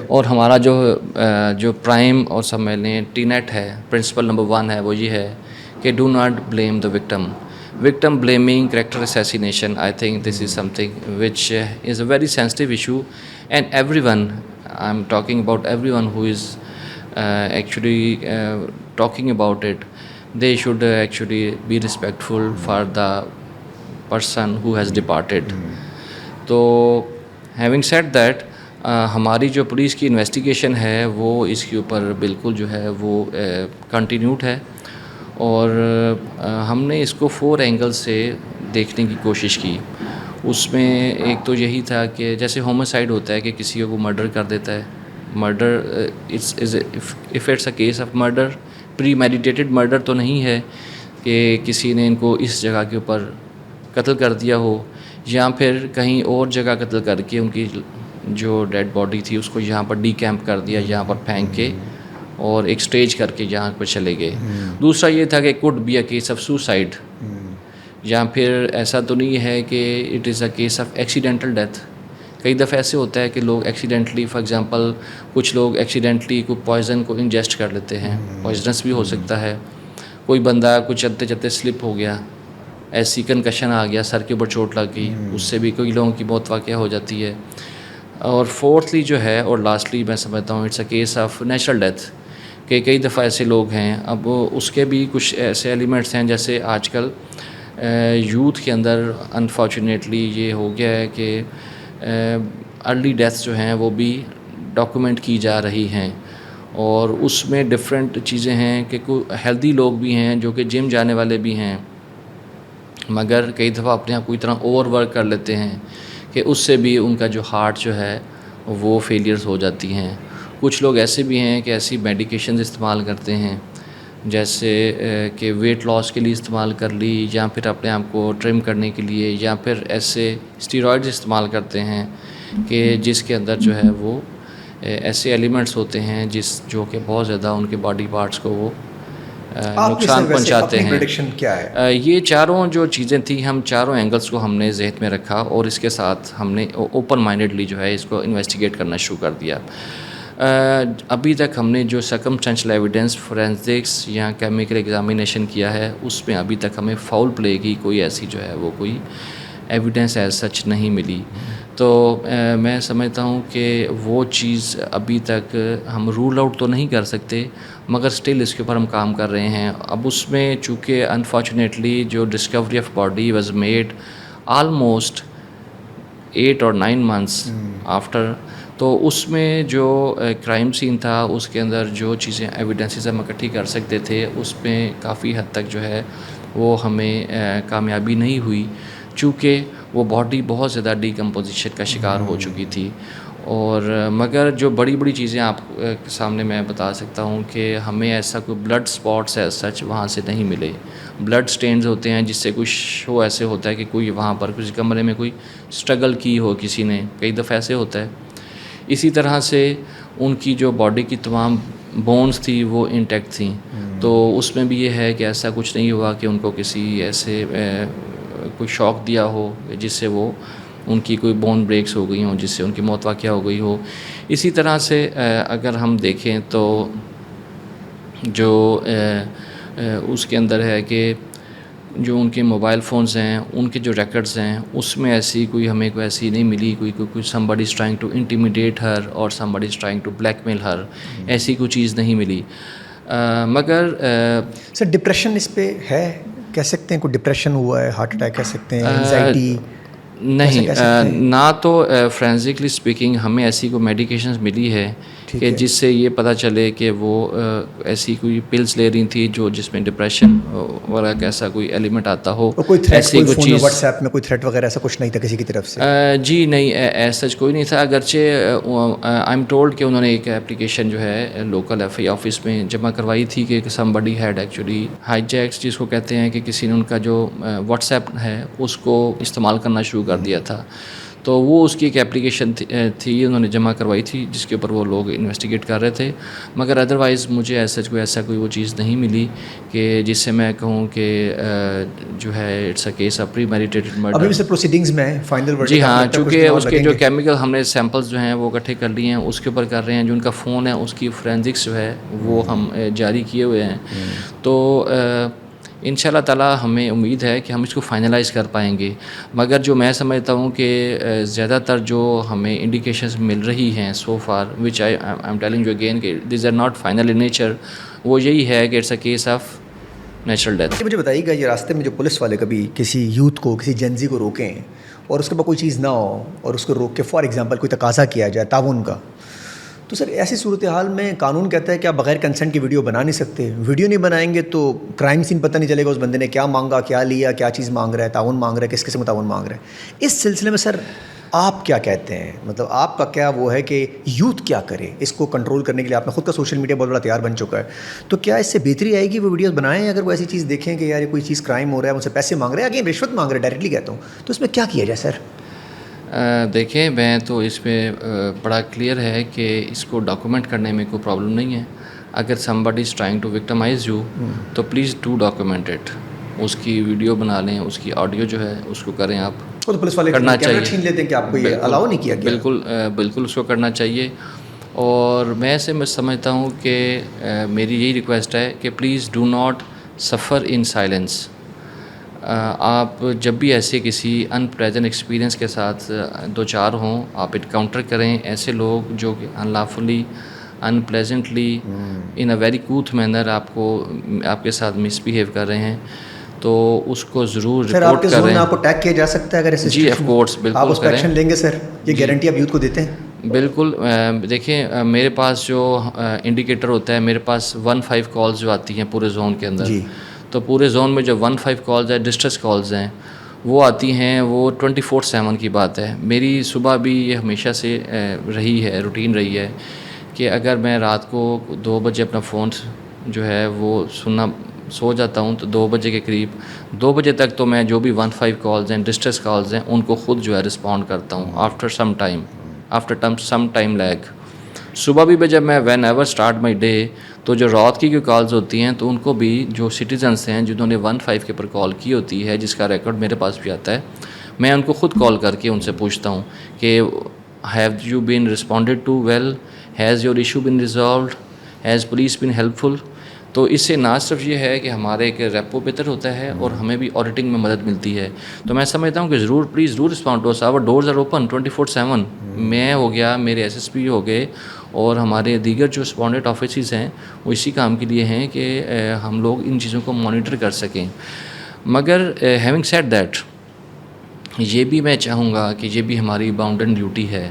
اور ہمارا جو پرائم اور سب میں لیں ٹی نیٹ ہے، پرنسپل نمبر 1 ہے، وہ یہ ہے کہ do not blame the victim blaming character assassination. I think this is some thing which is a very sensitive issue, and every one, I am talking about every one who is actually talking about it, they should actually be respectful for the person who has departed. تو having said that ہماری جو police کی investigation ہے وہ اس کے اوپر بالکل جو ہے وہ کنٹینیوڈ ہے، اور ہم نے اس کو 4 اینگل سے دیکھنے کی کوشش کی. اس میں ایک تو یہی تھا کہ جیسے ہوموسائڈ ہوتا ہے کہ کسی کو مرڈر کر دیتا ہے، murder if it's a case of murder, premeditated murder تو نہیں ہے کہ کسی نے ان کو اس جگہ کے اوپر قتل کر دیا ہو، یا پھر کہیں اور جگہ قتل کر کے ان کی جو ڈیڈ باڈی تھی اس کو یہاں پر ڈی کیمپ کر دیا، یہاں پر پھینک کے اور ایک سٹیج کر کے یہاں پر چلے گئے. دوسرا یہ تھا کہ could be a case of suicide, یا پھر ایسا تو نہیں ہے کہ it is a case of accidental death. کئی دفعہ ایسے ہوتا ہے کہ لوگ ایکسیڈنٹلی، فار ایگزامپل کچھ لوگ ایکسیڈنٹلی کوئی پوائزن کو انجسٹ کر لیتے ہیں، پوائزنس بھی ہو سکتا ہے. کوئی بندہ کچھ چلتے چلتے سلپ ہو گیا، ایسی کنکشن آ گیا، سر کے اوپر چوٹ لگ گئی، اس سے بھی کئی لوگوں کی موت واقع ہو جاتی ہے. اور فورتھلی جو ہے اور لاسٹلی میں سمجھتا ہوں it's a case of natural death, کہ کئی دفعہ ایسے لوگ ہیں. اب اس کے بھی کچھ ایسے ایلیمنٹس ہیں، جیسے آج کل یوتھ کے اندر انفارچونیٹلی یہ ہو گیا ہے کہ ارلی ڈیتھس جو ہیں وہ بھی ڈاکومنٹ کی جا رہی ہیں، اور اس میں ڈفرینٹ چیزیں ہیں کہ کوئی ہیلدی لوگ بھی ہیں جو کہ جم جانے والے بھی ہیں، مگر کئی دفعہ اپنے آپ کو اتنا اوور ورک کر لیتے ہیں کہ اس سے بھی ان کا جو ہارٹ جو ہے وہ فیلیئرز ہو جاتی ہیں. کچھ لوگ ایسے بھی ہیں کہ ایسی میڈیکیشنز استعمال کرتے ہیں، جیسے کہ ویٹ لاس کے لیے استعمال کر لی، یا پھر اپنے آپ کو ٹرم کرنے کے لیے، یا پھر ایسے اسٹیرائڈز استعمال کرتے ہیں کہ جس کے اندر جو ہے وہ ایسے ایلیمنٹس ہوتے ہیں جو کہ بہت زیادہ ان کے باڈی پارٹس کو وہ نقصان پہنچاتے ہیں. کیا ہے یہ چاروں جو چیزیں تھیں، ہم چاروں اینگلس کو ہم نے ذہن میں رکھا، اور اس کے ساتھ ہم نے اوپن مائنڈڈلی جو ہے اس کو انویسٹیگیٹ کرنا شروع کر دیا. ابھی تک ہم نے جو سرکمسٹینشل ایویڈنس، فورینسکس یا کیمیکل ایگزامینیشن کیا ہے، اس میں ابھی تک ہمیں فاؤل پلے کی کوئی ایسی جو ہے وہ کوئی ایویڈنس ایز سچ نہیں ملی. تو میں سمجھتا ہوں کہ وہ چیز ابھی تک ہم رول آؤٹ تو نہیں کر سکتے، مگر سٹل اس کے اوپر ہم کام کر رہے ہیں. اب اس میں چونکہ انفارچونیٹلی جو Discovery of body was made almost 8 اور 9 months آفٹر، تو اس میں جو کرائم سین تھا اس کے اندر جو چیزیں ایویڈنسز ہم اکٹھی کر سکتے تھے، اس میں کافی حد تک جو ہے وہ ہمیں کامیابی نہیں ہوئی، چونکہ وہ باڈی بہت زیادہ ڈیکمپوزیشن کا شکار ہو چکی تھی. اور مگر جو بڑی بڑی چیزیں آپ کے سامنے میں بتا سکتا ہوں کہ ہمیں ایسا کوئی بلڈ اسپاٹس ایز سچ وہاں سے نہیں ملے. بلڈ سٹینز ہوتے ہیں جس سے کوئی شو ایسے ہوتا ہے کہ کوئی وہاں پر کسی کمرے میں کوئی اسٹرگل کی ہو کسی نے، کئی دفعہ ایسے ہوتا ہے. اسی طرح سے ان کی جو باڈی کی تمام بونز تھی وہ انٹیکٹ تھیں، تو اس میں بھی یہ ہے کہ ایسا کچھ نہیں ہوا کہ ان کو کسی ایسے کوئی شاک دیا ہو جس سے وہ ان کی کوئی بون بریکس ہو گئی ہوں، جس سے ان کی موت واقع ہو گئی ہو. اسی طرح سے اگر ہم دیکھیں تو جو اس کے اندر ہے کہ جو ان کے موبائل فونز ہیں، ان کے جو ریکارڈز ہیں، اس میں ایسی کوئی ہمیں کوئی ایسی نہیں ملی کوئی somebody is trying to intimidate her اور somebody is trying to blackmail her، ایسی کوئی چیز نہیں ملی. مگر سر ڈپریشن اس پہ ہے کہہ سکتے ہیں کوئی ڈپریشن ہوا ہے, ہارٹ اٹیک کہہ سکتے ہیں, انزائٹی؟ نہیں, نہ تو فرینزکلی اسپیکنگ ہمیں ایسی کوئی میڈیکیشنز ملی ہے کہ جس سے یہ پتہ چلے کہ وہ ایسی کوئی پلز لے رہی تھی جس میں ڈپریشن وغیرہ کا ایسا کوئی ایلیمنٹ آتا ہو. ایسی کوئی چیز واٹس ایپ میں کوئی تھریٹ وغیرہ ایسا کچھ نہیں تھا کسی کی طرف سے؟ جی نہیں, ایسا کوئی نہیں تھا. اگرچہ آئی ایم ٹولڈ کہ انہوں نے ایک اپلیکیشن جو ہے لوکل ایف آئی آفس میں جمع کروائی تھی کہ سم بڈی ہیڈ ایکچولی ہائی جیکس, جس کو کہتے ہیں کہ کسی نے ان کا جو واٹس ایپ ہے اس کو استعمال کرنا شروع کر دیا تھا. تو وہ اس کی ایک اپلیکیشن تھی انہوں نے جمع کروائی تھی جس کے اوپر وہ لوگ انویسٹیگیٹ کر رہے تھے. مگر ادروائز مجھے ایسا کوئی وہ چیز نہیں ملی کہ جس سے میں کہوں کہ جو ہے it's a case of premeditated murder. ابھی سے پروسیڈنگز میں فائنل ورڈ. جی ہاں, چونکہ اس کے جو کیمیکل ہم نے سیمپلز جو ہیں وہ اکٹھے کر لیے ہیں, اس کے اوپر کر رہے ہیں. جو ان کا فون ہے اس کی فورینزکس جو ہے وہ ہم جاری کیے ہوئے ہیں. تو ان شاء اللہ تعالیٰ ہمیں امید ہے کہ ہم اس کو فائنلائز کر پائیں گے. مگر جو میں سمجھتا ہوں کہ زیادہ تر جو ہمیں انڈیکیشنز مل رہی ہیں so for which I am telling you again کہ these are not final in nature, وہ یہی ہے کہ it's a case of natural death. مجھے بتائیے گا, یہ راستے میں جو پولیس والے کبھی کسی یوتھ کو, کسی جنزی کو روکیں اور اس کے بعد کوئی چیز نہ ہو اور اس کو روک کے فار ایگزامپل کوئی تقاضا کیا جائے تعاون کا, تو سر ایسی صورتحال میں قانون کہتا ہے کہ آپ بغیر کنسنٹ کی ویڈیو بنا نہیں سکتے. ویڈیو نہیں بنائیں گے تو کرائم سین پتہ نہیں چلے گا اس بندے نے کیا مانگا, کیا لیا, کیا چیز مانگ رہا ہے, تعاون مانگ رہا ہے, کس قسم کا تعاون مانگ رہا ہے. اس سلسلے میں سر آپ کیا کہتے ہیں, مطلب آپ کا کیا وہ ہے کہ یوتھ کیا کرے اس کو کنٹرول کرنے کے لیے؟ آپ نے خود کا سوشل میڈیا بہت بڑا تیار بن چکا ہے, تو کیا اس سے بہتری آئے گی وہ ویڈیوز بنائیں اگر وہ ایسی چیز دیکھیں کہ یار یہ کوئی چیز کرائم ہو رہا ہے, مجھ سے پیسے مانگ رہے ہیں, اگین رشوت مانگ رہے ہیں, ڈائریکٹلی کہتا ہوں, تو اس میں کیا کیا جائے سر؟ دیکھیں, میں تو اس میں بڑا کلیئر ہے کہ اس کو ڈاکومنٹ کرنے میں کوئی پرابلم نہیں ہے. اگر somebody is trying to victimize you تو پلیز ڈو ڈاکومنٹ اٹ. اس کی ویڈیو بنا لیں, اس کی آڈیو جو ہے اس کو کریں. آپ تو پولیس والے کرنا چاہیے, چھین لیتے ہیں کہ آپ کو یہ الاؤ نہیں کیا گیا. بالکل اس کو کرنا چاہیے. اور میں سمجھتا ہوں کہ میری یہی ریکویسٹ ہے کہ please do not suffer in silence. آپ جب بھی ایسے کسی ان پریزنٹ ایکسپیرئنس کے ساتھ دو چار ہوں, آپ انکاؤنٹر کریں ایسے لوگ جو کہ unlawfully unpleasantly in a very couth manner آپ کے ساتھ مس بیہیو کر رہے ہیں, تو اس کو ضرور رپورٹ کریں. سر آپ کو ٹیگ کیا جا سکتا ہے اگر ایسے؟ جی آف کورس, بالکل آپ اس پہ ایکشن لیں گے سر؟ یہ گارنٹی آپ یوتھ کو دیتے ہیں؟ بالکل. دیکھیں, میرے پاس جو انڈیکیٹر ہوتا ہے, میرے پاس 15 کالز جو آتی ہیں پورے زون کے اندر, تو پورے زون میں جو 15 کالز ہیں ڈسٹریس کالز ہیں وہ آتی ہیں, وہ 24/7 کی بات ہے. میری صبح بھی یہ ہمیشہ سے رہی ہے, روٹین رہی ہے کہ اگر میں رات کو 2 بجے اپنا فون جو ہے وہ سننا سو جاتا ہوں تو 2 بجے کے قریب 2 بجے تک تو میں جو بھی 15 کالز ہیں ڈسٹریس کالز ہیں ان کو خود جو ہے رسپونڈ کرتا ہوں آفٹر سم ٹائم لیگ. صبح بھی جب میں when ever start my day, تو جو رات کی کالز ہوتی ہیں تو ان کو بھی جو سٹیزنس ہیں جنہوں نے 15 کے پر کال کی ہوتی ہے, جس کا ریکارڈ میرے پاس بھی آتا ہے, میں ان کو خود کال کر کے ان سے پوچھتا ہوں کہ have you been responded to well, has your issue been resolved, has police been helpful. تو اس سے نہ صرف یہ ہے کہ ہمارے ایک ریپو بہتر ہوتا ہے اور ہمیں بھی آڈیٹنگ میں مدد ملتی ہے. تو میں سمجھتا ہوں کہ ضرور please do respond to us. Our doors are open 24/7. میں ہو گیا, میرے SSP ہو گئے, اور ہمارے دیگر جو رسپونڈنٹ آفیسز ہیں وہ اسی کام کے لیے ہیں کہ ہم لوگ ان چیزوں کو مانیٹر کر سکیں. مگر ہیونگ سیڈ دیٹ, یہ بھی میں چاہوں گا کہ یہ بھی ہماری باؤنڈن ڈیوٹی ہے,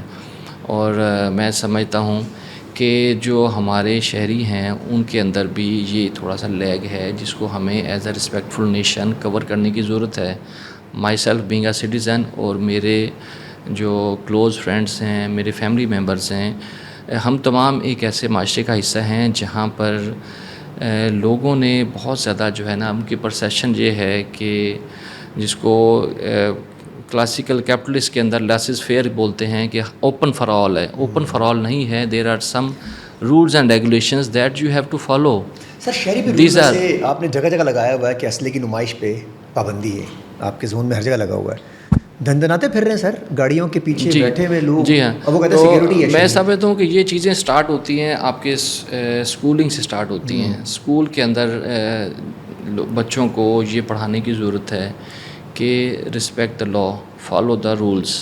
اور میں سمجھتا ہوں کہ جو ہمارے شہری ہیں ان کے اندر بھی یہ تھوڑا سا لیگ ہے جس کو ہمیں ایز اے رسپیکٹفل نیشن کور کرنے کی ضرورت ہے. My self being a citizen, اور میرے جو کلوز فرینڈس ہیں, میرے فیملی ممبرس ہیں, ہم تمام ایک ایسے معاشرے کا حصہ ہیں جہاں پر لوگوں نے بہت زیادہ جو ہے نا, ان کی پرسیپشن یہ ہے کہ جس کو کلاسیکل کیپٹلسٹ کے اندر لیسز فیئر بولتے ہیں کہ اوپن فار آل ہے. اوپن فار آل نہیں ہے, there are some rules and regulations that you have to follow. Sir شہری بھی سے آپ نے جگہ جگہ لگایا ہوا ہے کہ اسلحے کی نمائش پہ پابندی ہے, آپ کے زون میں ہر جگہ لگا ہوا ہے, دندناتے پھر رہے ہیں سر گاڑیوں کے پیچھے بیٹھے ہوئے لوگ. جی ہاں, اب وہ کہتے ہیں سیکورٹی ہے. میں سمجھتا ہوں کہ یہ چیزیں سٹارٹ ہوتی ہیں آپ کے اسکولنگ سے سٹارٹ ہوتی ہیں. اسکول کے اندر بچوں کو یہ پڑھانے کی ضرورت ہے کہ respect the law, follow the rules.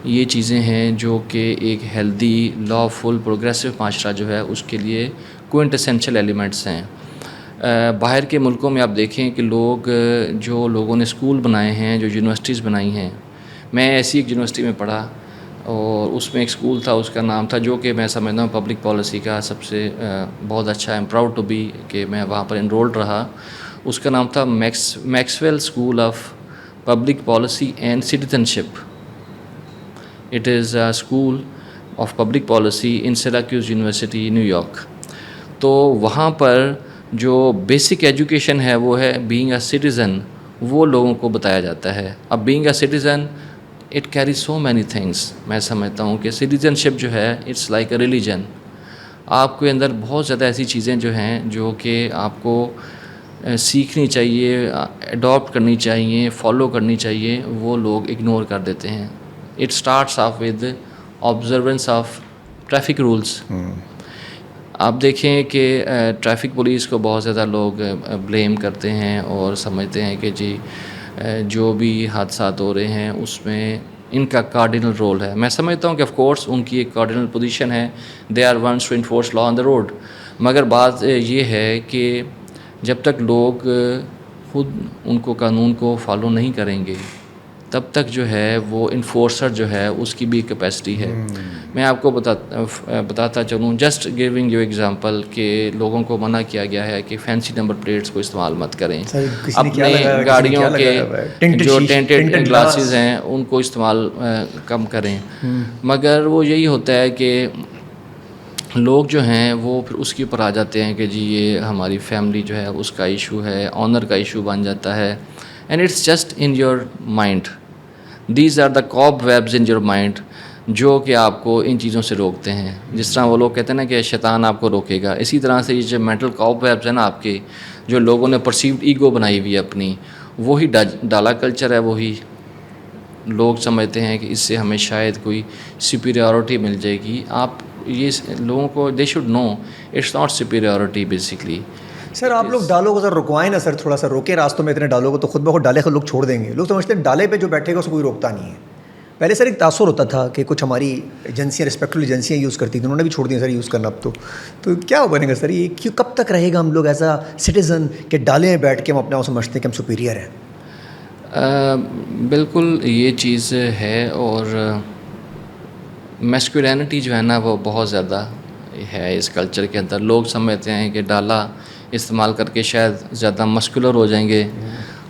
یہ چیزیں ہیں جو کہ ایک ہیلدی لا فل پروگریسو معاشرہ جو ہے اس کے لیے کوئنٹ اسینشیل ایلیمنٹس ہیں. باہر کے ملکوں میں آپ دیکھیں کہ لوگ جو لوگوں نے اسکول بنائے ہیں, جو یونیورسٹیز بنائی ہیں, میں ایسی ایک یونیورسٹی میں پڑھا اور اس میں ایک اسکول تھا, اس کا نام تھا, جو کہ میں سمجھتا ہوں پبلک پالیسی کا سب سے بہت اچھا, I am proud to be کہ میں وہاں پر انرولڈ رہا. اس کا نام تھا Maxwell school of public policy and citizenship. It is a school of public policy in Syracuse university, new York. تو وہاں پر جو بیسک ایجوکیشن ہے وہ ہے بینگ اے سٹیزن, وہ لوگوں کو بتایا جاتا ہے. اب being a citizen it carry so many things. میں سمجھتا ہوں کہ سٹیزن شپ جو ہے اٹس لائک اے ریلیجن. آپ کے اندر بہت زیادہ ایسی چیزیں جو ہیں جو کہ آپ کو سیکھنی چاہیے, اڈاپٹ کرنی چاہیے, فالو کرنی چاہیے, وہ لوگ اگنور کر دیتے ہیں. It starts off with observance of traffic rules. آپ دیکھیں کہ ٹریفک پولیس کو بہت زیادہ لوگ بلیم کرتے ہیں اور سمجھتے ہیں کہ جی جو بھی حادثات ہو رہے ہیں اس میں ان کا کارڈینل رول ہے. میں سمجھتا ہوں کہ آف کورس ان کی ایک کارڈینل پوزیشن ہے, they are ones to enforce law on the road. مگر بات یہ ہے کہ جب تک لوگ خود ان کو قانون کو فالو نہیں کریں گے تب تک جو ہے وہ انفورسر جو ہے اس کی بھی کیپیسٹی ہے. میں آپ کو بتاتا چلوں, جسٹ گیونگ یو ایگزامپل, کہ لوگوں کو منع کیا گیا ہے کہ فینسی نمبر پلیٹس کو استعمال مت کریں, اپنے گاڑیوں کے جو ٹینٹڈ گلاسز ہیں ان کو استعمال کم کریں. مگر وہ یہی ہوتا ہے کہ لوگ جو ہیں وہ پھر اس کے اوپر آ جاتے ہیں کہ جی یہ ہماری فیملی جو ہے اس کا ایشو ہے, آنر کا ایشو بن جاتا ہے. And it's just in your mind, these are the cop vibes in your mind, جو کہ آپ کو ان چیزوں سے روکتے ہیں. جس طرح وہ لوگ کہتے ہیں نا کہ شیطان آپ کو روکے گا, اسی طرح سے یہ جو مینٹل کاب ویبز ہیں نا آپ کے, جو لوگوں نے پرسیوڈ ایگو بنائی ہوئی ہے اپنی, وہی ڈالا کلچر ہے. وہی لوگ سمجھتے ہیں کہ اس سے ہمیں شاید کوئی سپیریورٹی مل جائے گی. آپ یہ لوگوں کو they should know it's not superiority basically. Sir آپ لوگ ڈالوں کو ذرا رکوائیں نا سر, تھوڑا سا روکیں راستوں میں اتنے ڈالوں کو, تو خود بخود ڈالے کو لوگ چھوڑ دیں گے. لوگ سمجھتے ہیں ڈالے پہ جو بیٹھے گا اس کو کوئی روکتا نہیں ہے. پہلے سر ایک تاثر ہوتا تھا کہ کچھ ہماری ایجنسیاں, ریسپیکٹفل ایجنسیاں یوز کرتی تھیں, انہوں نے بھی چھوڑ دیا سر یوز کرنا. اب تو کیا بنے گا سر یہ, کیوں کب تک رہے گا ہم لوگ ایز اے سٹیزن کہ ڈالے میں بیٹھ کے ہم اپنے آپ سمجھتے ہیں کہ ہم سپیریئر ہیں؟ بالکل یہ چیز ہے, اور میسکولینٹی جو ہے نا وہ بہت زیادہ ہے اس کلچر کے اندر. لوگ سمجھتے ہیں کہ ڈالا استعمال کر کے شاید زیادہ مسکولر ہو جائیں گے,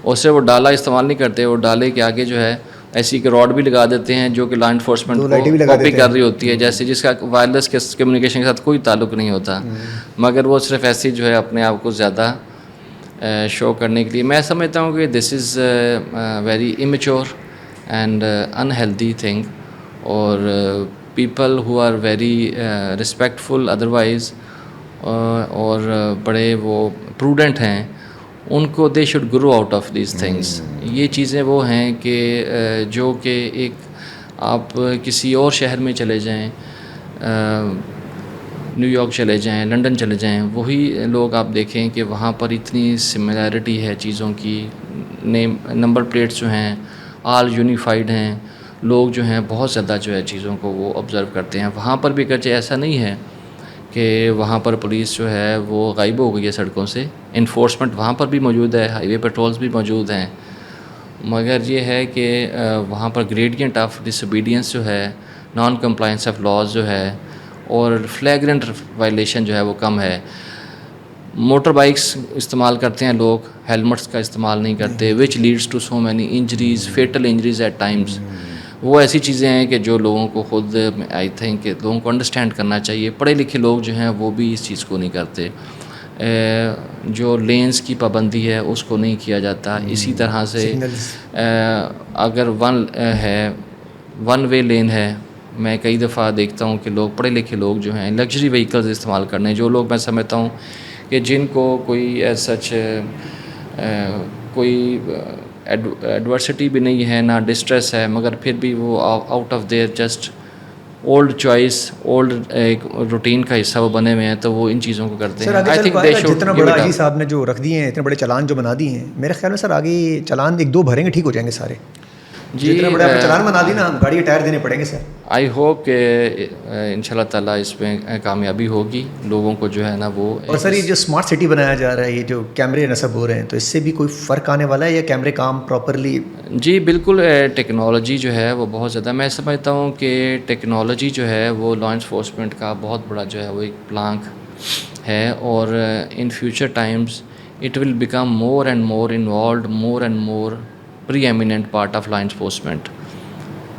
اور صرف وہ ڈالا استعمال نہیں کرتے, وہ ڈالے کے آگے جو ہے ایسی کہ راڈ بھی لگا دیتے ہیں جو کہ لا انفورسمنٹ کو کاپی کر رہی ہوتی ہے, جیسے جس کا وائرلیس کمیونیکیشن کے ساتھ کوئی تعلق نہیں ہوتا, مگر وہ صرف ایسی جو ہے اپنے آپ کو زیادہ شو کرنے کے لیے. میں سمجھتا ہوں کہ this is very immature and unhealthy thing, اور people who are very respectful otherwise اور بڑے وہ پروڈنٹ ہیں, ان کو they should grow out of these things. یہ چیزیں وہ ہیں کہ جو کہ ایک آپ کسی اور شہر میں چلے جائیں, نیو یارک چلے جائیں, لنڈن چلے جائیں, وہی لوگ آپ دیکھیں کہ وہاں پر اتنی سملیرٹی ہے چیزوں کی. نمبر پلیٹس جو ہیں آل یونیفائڈ ہیں, لوگ جو ہیں بہت زیادہ جو ہے چیزوں کو وہ آبزرو کرتے ہیں. وہاں پر بھی اگرچہ ایسا نہیں ہے کہ وہاں پر پولیس جو ہے وہ غائب ہو گئی ہے سڑکوں سے, انفورسمنٹ وہاں پر بھی موجود ہے, ہائی وے پیٹرولز بھی موجود ہیں, مگر یہ ہے کہ وہاں پر گریڈینٹ آف ڈس اوبیڈینس جو ہے, نان کمپلائنس آف لاز جو ہے, اور فلیگرنٹ وائلیشن جو ہے وہ کم ہے. موٹر بائکس استعمال کرتے ہیں لوگ, ہیلمٹس کا استعمال نہیں کرتے, which leads to so many injuries, fatal injuries at times. وہ ایسی چیزیں ہیں کہ جو لوگوں کو خود آئی تھنک کہ لوگوں کو انڈرسٹینڈ کرنا چاہیے. پڑھے لکھے لوگ جو ہیں وہ بھی اس چیز کو نہیں کرتے. جو لینز کی پابندی ہے اس کو نہیں کیا جاتا. اسی طرح سے اگر ون وے لین ہے, میں کئی دفعہ دیکھتا ہوں کہ لوگ پڑھے لکھے لوگ جو ہیں لگژری وہیکلز استعمال کرنے, جو لوگ میں سمجھتا ہوں کہ جن کو کوئی ایز سچ کوئی ایڈورسٹی بھی نہیں ہے, نہ ڈسٹریس ہے, مگر پھر بھی وہ out of there just old choice, old ایک روٹین کا حصہ وہ بنے ہوئے ہیں, تو وہ ان چیزوں کو کرتے ہیں. I think they should. جتنا بڑا جی صاحب نے جو رکھ دیے ہیں, اتنے بڑے چالان جو بنا دیے ہیں, میرے خیال میں سر آگے چالان ایک دو بھریں گے ٹھیک ہو جائیں گے سارے. جتنا بڑا آپ نے چلان بنا دی نا, گاڑی کے ٹائر دینے پڑیں گے سر. آئی ہوپ کہ انشاء اللہ تعالیٰ اس میں کامیابی ہوگی, لوگوں کو جو ہے نا وہ. اور سر یہ جو اسمارٹ سٹی بنایا جا رہا ہے, یہ جو کیمرے نصب ہو رہے ہیں, تو اس سے بھی کوئی فرق آنے والا ہے یا کیمرے کام پراپرلی؟ جی بالکل, ٹیکنالوجی جو ہے وہ بہت زیادہ, میں سمجھتا ہوں کہ ٹیکنالوجی جو ہے وہ لا انفورسمنٹ کا بہت بڑا جو ہے وہ ایک پلانک ہے, اور in future times it will become more and more involved, more and more preeminent part of law enforcement.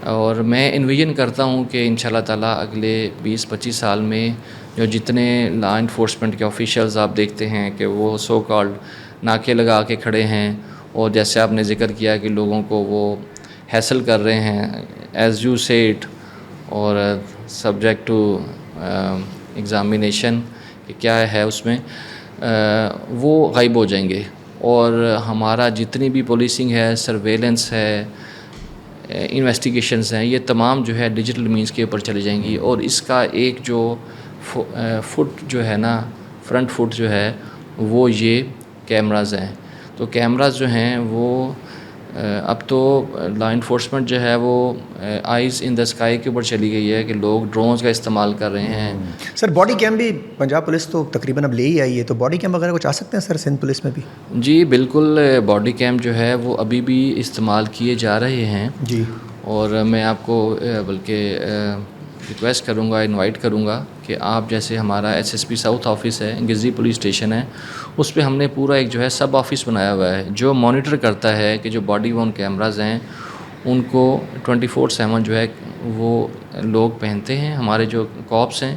اور میں انویژن کرتا ہوں کہ ان شاء اللہ تعالیٰ اگلے 20-25 سال میں جو جتنے لا انفورسمنٹ کے آفیشیلز آپ دیکھتے ہیں کہ وہ سو کالڈ ناکے لگا کے کھڑے ہیں, اور جیسے آپ نے ذکر کیا کہ لوگوں کو وہ ہیسل کر رہے ہیں ایز یو سیٹ, اور سبجیکٹ ٹو ایگزامینیشن کہ کیا ہے اس میں, وہ غائب ہو جائیں گے. اور ہمارا جتنی بھی پولیسنگ ہے, سرویلنس ہے, انویسٹیگیشنز ہیں, یہ تمام جو ہے ڈیجیٹل مینز کے اوپر چلی جائیں گی. اور اس کا ایک جو فٹ جو ہے نا, فرنٹ فٹ جو ہے وہ یہ کیمراز ہیں. تو کیمراز جو ہیں وہ اب تو لا انفورسمنٹ جو ہے وہ آئیز ان دا اسکائی کے اوپر چلی گئی ہے کہ لوگ ڈرونز کا استعمال کر رہے ہیں. سر باڈی کیم بھی پنجاب پولیس تو تقریباً اب لے ہی آئی ہے, تو باڈی کیم وغیرہ کچھ آ سکتے ہیں سر سندھ پولیس میں بھی؟ جی بالکل, باڈی کیم جو ہے وہ ابھی بھی استعمال کیے جا رہے ہیں. جی, اور میں آپ کو بلکہ ریکویسٹ کروں گا, انوائٹ کروں گا کہ آپ جیسے ہمارا SSP ساؤتھ آفس ہے, گزری پولیس اسٹیشن ہے, اس پہ ہم نے پورا ایک جو ہے سب آفس بنایا ہوا ہے جو مانیٹر کرتا ہے کہ جو باڈی وون کیمراز ہیں ان کو 24/7 جو ہے وہ لوگ پہنتے ہیں, ہمارے جو کاپس ہیں,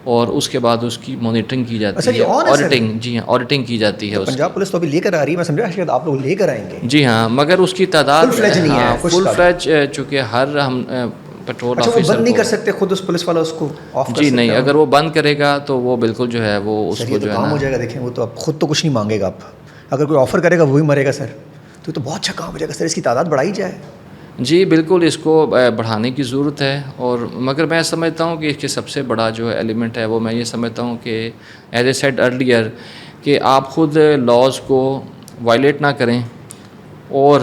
اور اس کے بعد اس کی مانیٹرنگ کی جاتی ہے, آڈیٹنگ. جی ہاں, آڈیٹنگ کی جاتی ہے. پنجاب پولیس تو ابھی لے کر آ رہی ہے, میں سمجھا شاید آپ لوگ لے کر آئیں گے. جی ہاں, مگر اس کی تعداد فل فلیج نہیں ہے, فل فلیج, چونکہ ہر ہم پیٹرول آفیسر آفیسر بند نہیں کر سکتے خود اس پولیس والا اس کو آف کر جی سکتا نہیں, ہے؟ اگر وہ بند کرے گا تو وہ بالکل جو ہے وہ اس کو جو ہے کام ہو جائے گا. دیکھیں وہ تو اب خود تو کچھ نہیں مانگے گا, اب اگر کوئی آفر کرے گا وہی مرے گا سر, تو بہت اچھا کام ہو جائے گا سر. اس کی تعداد بڑھائی جائے. جی بالکل, اس کو بڑھانے کی ضرورت ہے. اور مگر میں سمجھتا ہوں کہ اس کے سب سے بڑا جو ایلیمنٹ ہے وہ میں یہ سمجھتا ہوں کہ ایز اے سیڈ ارلیئر کہ آپ خود لاز کو وائلیٹ نہ کریں, اور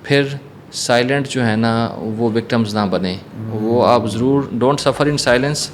پھر سائلنٹ جو ہے نا وہ وکٹمز نہ بنیں. وہ آپ ضرور ڈونٹ سفر ان سائلنس.